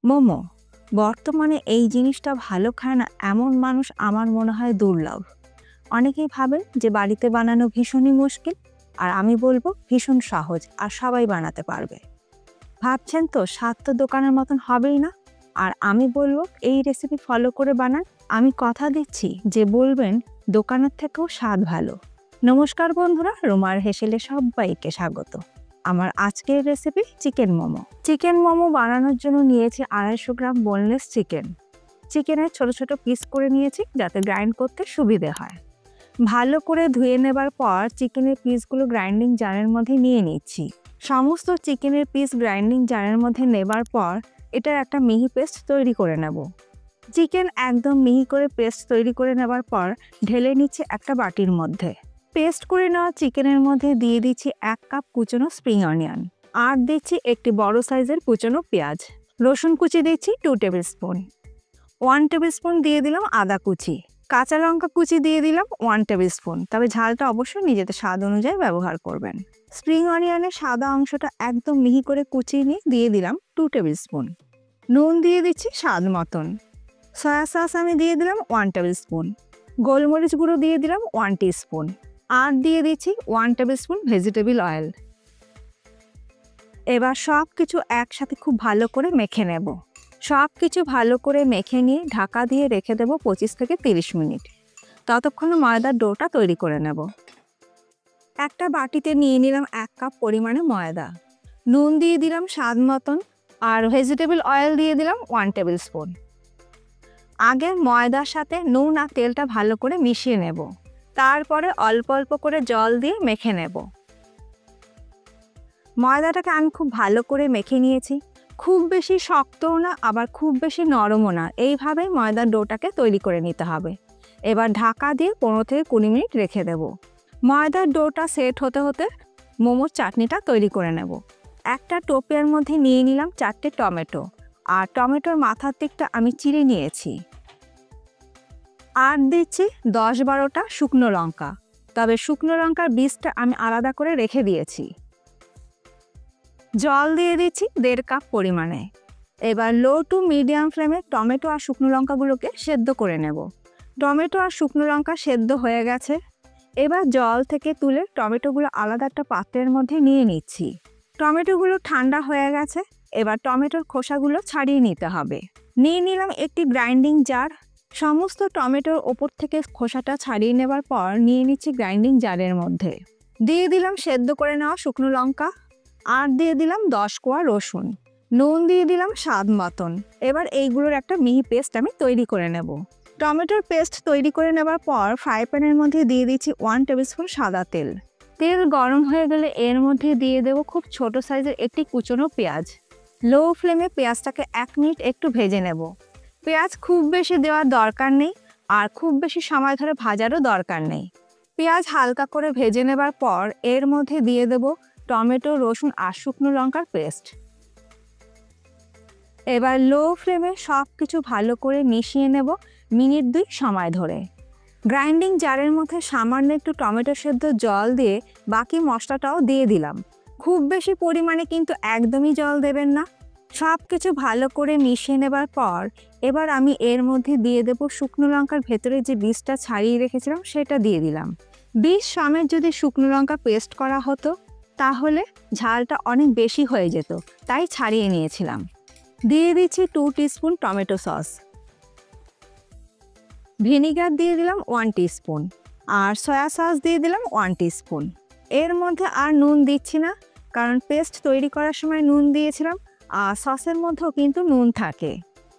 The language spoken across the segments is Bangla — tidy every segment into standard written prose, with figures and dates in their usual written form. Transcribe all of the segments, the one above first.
মোমো বর্তমানে এই জিনিসটা ভালো খায় না এমন মানুষ আমার মনে হয় দুর্লভ। অনেকেই ভাবেন যে বাড়িতে বানানো ভীষণই মুশকিল, আর আমি বলবো ভীষণ সহজ আর সবাই বানাতে পারবে। ভাবছেন তো স্বাদ তো দোকানের মতন হবেই না, আর আমি বলবো এই রেসিপি ফলো করে বানান। আমি কথা দিচ্ছি যে বলবেন দোকানের থেকেও স্বাদ ভালো। নমস্কার বন্ধুরা, রুমার হেসেলে সবাইকে স্বাগত। আমার আজকের recipe chicken momo. Chicken momo বানানোর জন্য নিয়েছি 250 গ্রাম বোনলেস চিকেন। চিকেনের ছোট ছোট পিস করে নিয়েছি যাতে গ্রাইন্ড করতে সুবিধে হয়। ভালো করে ধুয়ে নেবার পর চিকেনের পিসগুলো গ্রাইন্ডিং জারের মধ্যে নিয়ে নিচ্ছি। সমস্ত চিকেনের পিস গ্রাইন্ডিং জারের মধ্যে নেবার পর এটার একটা মিহি পেস্ট তৈরি করে নেব। চিকেন একদম মিহি করে পেস্ট তৈরি করে নেবার পর ঢেলে নিচ্ছি একটা বাটির মধ্যে। পেস্ট করে নেওয়া চিকেনের মধ্যে দিয়ে দিচ্ছি 1 কাপ কুচনো স্প্রিং অনিয়ন, আর দিচ্ছি একটি বড় সাইজের কুচনো পেঁয়াজ। রসুন কুচি দিচ্ছি 2 টেবিল স্পুন। 1 টেবিল স্পুন দিয়ে দিলাম আদা কুচি। কাঁচা লঙ্কা কুচি দিয়ে দিলাম 1 টেবিল স্পুন, তবে ঝালটা অবশ্যই নিজেদের স্বাদ অনুযায়ী ব্যবহার করবেন। স্প্রিং অনিয়নের সাদা অংশটা একদম মিহি করে কুচিয়ে নিয়ে দিয়ে দিলাম 2 টেবিল স্পুন। নুন দিয়ে দিচ্ছি স্বাদ মতন। সয়া সস আমি দিয়ে দিলাম 1 টেবিল স্পুন। গোলমরিচ গুঁড়ো দিয়ে দিলাম 1 টিস্পুন। আর দিয়ে দিচ্ছি 1 টেবিল স্পুন ভেজিটেবল অয়েল। এবার সব কিছু একসাথে খুব ভালো করে মেখে নেব। সব কিছু ভালো করে মেখে নিয়ে ঢাকা দিয়ে রেখে দেব 25 থেকে 30 মিনিট। ততক্ষণে ময়দার ডোটা তৈরি করে নেব। একটা বাটিতে নিয়ে নিলাম 1 কাপ পরিমাণে ময়দা। নুন দিয়ে দিলাম স্বাদ মতন, আর ভেজিটেবল অয়েল দিয়ে দিলাম 1 টেবিল স্পুন। আগে ময়দার সাথে নুন আর তেলটা ভালো করে মিশিয়ে নেব, তারপরে অল্প অল্প করে জল দিয়ে মেখে নেব। ময়দাটাকে আমি খুব ভালো করে মেখে নিয়েছি। খুব বেশি শক্তও না, আবার খুব বেশি নরমও না, এইভাবেই ময়দার ডোটাকে তৈরি করে নিতে হবে। এবার ঢাকা দিয়ে 15 থেকে 20 মিনিট রেখে দেব। ময়দার ডোটা সেট হতে হতে মোমোর চাটনিটা তৈরি করে নেব। একটা টোপের মধ্যে নিয়ে নিলাম 4টে টমেটো, আর টমেটোর মাথার দিকটা আমি চিড়ে নিয়েছি। আর দিচ্ছি 10-12টা শুকনো লঙ্কা, তবে শুকনো লঙ্কার বীজটা আমি আলাদা করে রেখে দিয়েছি। জল দিয়ে দিচ্ছি 1.5 কাপ পরিমাণে। এবার লো টু মিডিয়াম ফ্লেমে টমেটো আর শুকনো লঙ্কাগুলোকে সেদ্ধ করে নেব। টমেটো আর শুকনো লঙ্কা সেদ্ধ হয়ে গেছে। এবার জল থেকে তুলে টমেটোগুলো আলাদা একটা পাত্রের মধ্যে নিয়ে নিচ্ছি। টমেটোগুলো ঠান্ডা হয়ে গেছে। এবার টমেটোর খোসাগুলো ছাড়িয়ে নিতে হবে। নিয়ে নিলাম একটি গ্রাইন্ডিং জার। সমস্ত টমেটোর ওপর থেকে খোসাটা ছাড়িয়ে নেবার পর নিয়ে নিচ্ছি গ্রাইন্ডিং জারের মধ্যে। দিয়ে দিলাম সেদ্ধ করে নেওয়া শুকনো লঙ্কা, আর দিয়ে দিলাম 10 কোয়া রসুন। নুন দিয়ে দিলাম স্বাদ মতন। এবার এইগুলোর একটা মিহি পেস্ট আমি তৈরি করে নেব। টমেটোর পেস্ট তৈরি করে নেবার পর ফ্রাই প্যানের মধ্যে দিয়ে দিচ্ছি 1 টেবিল স্পুন সাদা তেল। তেল গরম হয়ে গেলে এর মধ্যে দিয়ে দেব খুব ছোট সাইজের একটি কুচনো পেঁয়াজ। লো ফ্লেমে পেঁয়াজটাকে 1 মিনিট একটু ভেজে নেব। পেঁয়াজ খুব বেশি দেওয়ার দরকার নেই, আর খুব বেশি সময় ধরে ভাজারও দরকার নেই। পেঁয়াজ হালকা করে ভেজে নেবার পর এর মধ্যে দিয়ে দেব টমেটো, রসুন আর শুকনো লঙ্কার পেস্ট। এবার লো ফ্লেমে সব কিছু ভালো করে মিশিয়ে নেব মিনিট 2 সময় ধরে। গ্রাইন্ডিং জারের মধ্যে সামান্য একটু টমেটো সেদ্ধ জল দিয়ে বাকি মশলাটাও দিয়ে দিলাম। খুব বেশি পরিমাণে কিন্তু একদমই জল দেবেন না। সব কিছু ভালো করে মিশিয়ে নেবার পর এবার আমি এর মধ্যে দিয়ে দেব শুকনো লঙ্কার ভেতরে যে বীজটা ছাড়িয়ে রেখেছিলাম সেটা দিয়ে দিলাম। বীজ সমেত যদি শুকনো লঙ্কা পেস্ট করা হতো তাহলে ঝালটা অনেক বেশি হয়ে যেত, তাই ছাড়িয়ে নিয়েছিলাম। দিয়ে দিচ্ছি 2 টিস্পুন টমেটো সস। ভিনিগার দিয়ে দিলাম 1 টিস্পুন, আর সয়া সস দিয়ে দিলাম 1 টিস্পুন। এর মধ্যে আর নুন দিচ্ছি না, কারণ পেস্ট তৈরি করার সময় নুন দিয়েছিলাম, আর সসের মধ্যেও কিন্তু নুন থাকে।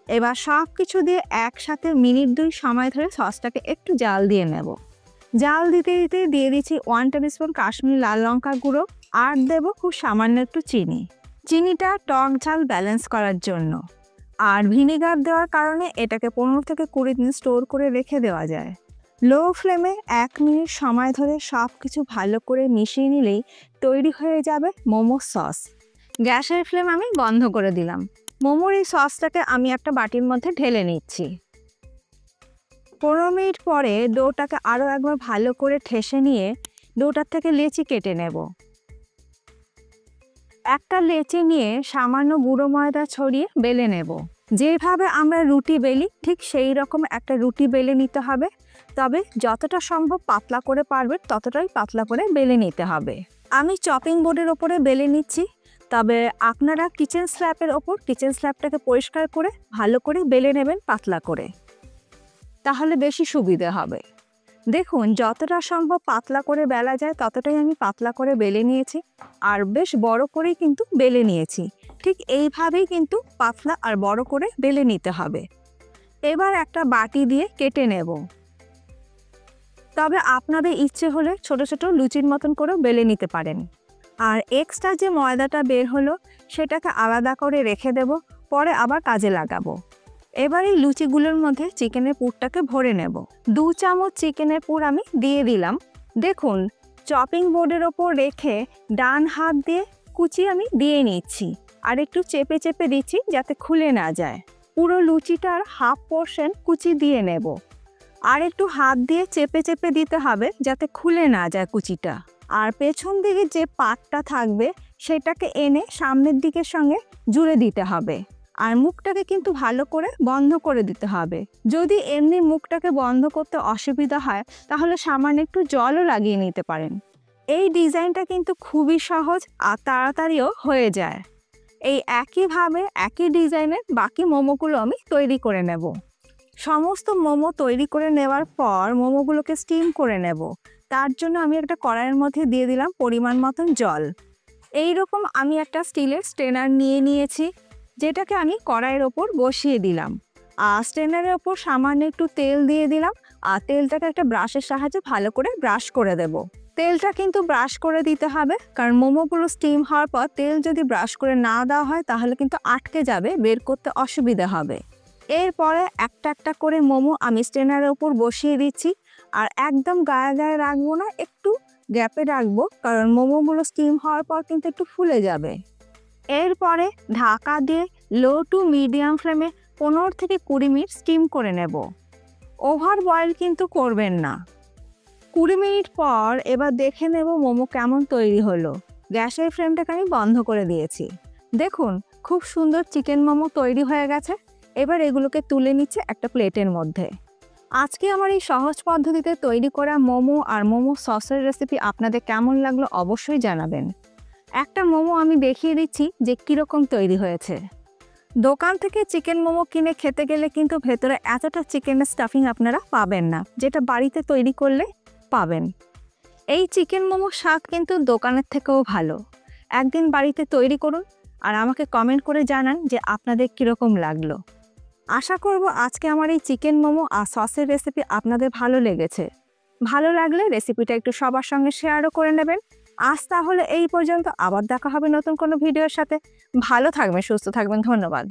এবার সব কিছু দিয়ে একসাথে মিনিট 2 সময় ধরে সসটাকে একটু জাল দিয়ে নেব। জাল দিতে দিতে দিয়ে দিচ্ছি 1 টেবিল স্পুন কাশ্মীরি লাল লঙ্কা গুঁড়ো, আর দেব খুব সামান্য একটু চিনি। চিনিটা টক ঝাল ব্যালেন্স করার জন্য। আর ভিনিগার দেওয়ার কারণে এটাকে 15 থেকে 20 দিন স্টোর করে রেখে দেওয়া যায়। লো ফ্লেমে 1 মিনিট সময় ধরে সব কিছু ভালো করে মিশিয়ে নিলেই তৈরি হয়ে যাবে মোমো সস। গ্যাসের ফ্লেম আমি বন্ধ করে দিলাম। মোমোর এই সসটাকে আমি একটা বাটির মধ্যে ঢেলে নিচ্ছি। 15 মিনিট পরে ডোটাকে আরও একবার ভালো করে ঠেসে নিয়ে ডোটার থেকে লেচি কেটে নেব। একটা লেচি নিয়ে সামান্য গুঁড়ো ময়দা ছড়িয়ে বেলে নেব। যেভাবে আমরা রুটি বেলি ঠিক সেই রকম একটা রুটি বেলে নিতে হবে, তবে যতটা সম্ভব পাতলা করে পারবেন ততটাই পাতলা করে বেলে নিতে হবে। আমি চপিং বোর্ডের ওপরে বেলে নিচ্ছি, তবে আপনারা কিচেন স্ল্যাবের ওপর কিচেন স্ল্যাবটাকে পরিষ্কার করে ভালো করে বেলে নেবেন পাতলা করে, তাহলে বেশি সুবিধে হবে। দেখুন যতটা সম্ভব পাতলা করে বেলা যায় ততটাই আমি পাতলা করে বেলে নিয়েছি, আর বেশ বড় করেই কিন্তু বেলে নিয়েছি। ঠিক এইভাবেই কিন্তু পাতলা আর বড় করে বেলে নিতে হবে। এবার একটা বাটি দিয়ে কেটে নেব, তবে আপনাদের ইচ্ছে হলে ছোট ছোট লুচির মতন করেও বেলে নিতে পারেন। আর এক্সট্রা যে ময়দাটা বের হলো সেটাকে আলাদা করে রেখে দেব, পরে আবার কাজে লাগাবো। এবার এই লুচিগুলোর মধ্যে চিকেনের পুরটাকে ভরে নেব। 2 চামচ চিকেনের পুর আমি দিয়ে দিলাম। দেখুন চপিং বোর্ডের ওপর রেখে ডান হাত দিয়ে কুচি আমি দিয়ে নিচ্ছি, আর একটু চেপে চেপে দিচ্ছি যাতে খুলে না যায়। পুরো লুচিটার হাফ পোর্শন কুচি দিয়ে নেব, আর একটু হাত দিয়ে চেপে চেপে দিতে হবে যাতে খুলে না যায় কুচিটা। আর পেছন দিকে যে পাটটা থাকবে সেটাকে এনে সামনের দিকের সঙ্গে জুড়ে দিতে হবে, আর মুখটাকে কিন্তু ভালো করে বন্ধ করে দিতে হবে। যদি এমনি মুখটাকে বন্ধ করতে অসুবিধা হয় তাহলে সামান্য একটু জলও লাগিয়ে নিতে পারেন। এই ডিজাইনটা কিন্তু খুবই সহজ আর তাড়াতাড়িও হয়ে যায়। এই একইভাবে একই ডিজাইনের বাকি মোমোগুলো আমি তৈরি করে নেব। সমস্ত মোমো তৈরি করে নেওয়ার পর মোমোগুলোকে স্টিম করে নেব। তার জন্য আমি একটা কড়াইয়ের মধ্যে দিয়ে দিলাম পরিমাণ মতন জল। এই রকম আমি একটা স্টিলের স্ট্রেনার নিয়ে নিয়েছি, যেটাকে আমি কড়াইয়ের ওপর বসিয়ে দিলাম। আর স্ট্রেনারের ওপর সামান্য একটু তেল দিয়ে দিলাম, আর তেলটাকে একটা ব্রাশের সাহায্যে ভালো করে ব্রাশ করে দেব। তেলটা কিন্তু ব্রাশ করে দিতে হবে, কারণ মোমোগুলো স্টিম হওয়ার পর তেল যদি ব্রাশ করে না দেওয়া হয় তাহলে কিন্তু আটকে যাবে, বের করতে অসুবিধা হবে। এরপরে একটা একটা করে মোমো আমি স্ট্রেনারের ওপর বসিয়ে দিচ্ছি, আর একদম গায়ে গায়ে রাখবো না, একটু গ্যাপে রাখবো, কারণ মোমোগুলো স্টিম হওয়ার পর কিন্তু একটু ফুলে যাবে। এরপরে ঢাকা দিয়ে লো টু মিডিয়াম ফ্লেমে 15 থেকে 20 মিনিট স্টিম করে নেব। ওভার বয়েল কিন্তু করবেন না। 20 মিনিট পর এবার দেখে নেব মোমো কেমন তৈরি হলো। গ্যাসের ফ্লেমটাকে আমি বন্ধ করে দিয়েছি। দেখুন খুব সুন্দর চিকেন মোমো তৈরি হয়ে গেছে। এবার এগুলোকে তুলে নিচ্ছে একটা প্লেটের মধ্যে। আজকে আমার এই সহজ পদ্ধতিতে তৈরি করা মোমো আর মোমো সসের রেসিপি আপনাদের কেমন লাগলো অবশ্যই জানাবেন। একটা মোমো আমি দেখিয়ে দিচ্ছি যে কীরকম তৈরি হয়েছে। দোকান থেকে চিকেন মোমো কিনে খেতে গেলে কিন্তু ভেতরে এতটা চিকেনের স্টাফিং আপনারা পাবেন না, যেটা বাড়িতে তৈরি করলে পাবেন। এই চিকেন মোমোর স্বাদ কিন্তু দোকানের থেকেও ভালো। একদিন বাড়িতে তৈরি করুন আর আমাকে কমেন্ট করে জানান যে আপনাদের কীরকম লাগলো। আশা করব আজকে আমার এই চিকেন মোমো আর সসের রেসিপি আপনাদের ভালো লেগেছে। ভালো লাগলে রেসিপিটা একটু সবার সঙ্গে শেয়ারও করে নেবেন। আজ তাহলে এই পর্যন্ত, আবার দেখা হবে নতুন কোনো ভিডিওর সাথে। ভালো থাকবেন, সুস্থ থাকবেন, ধন্যবাদ।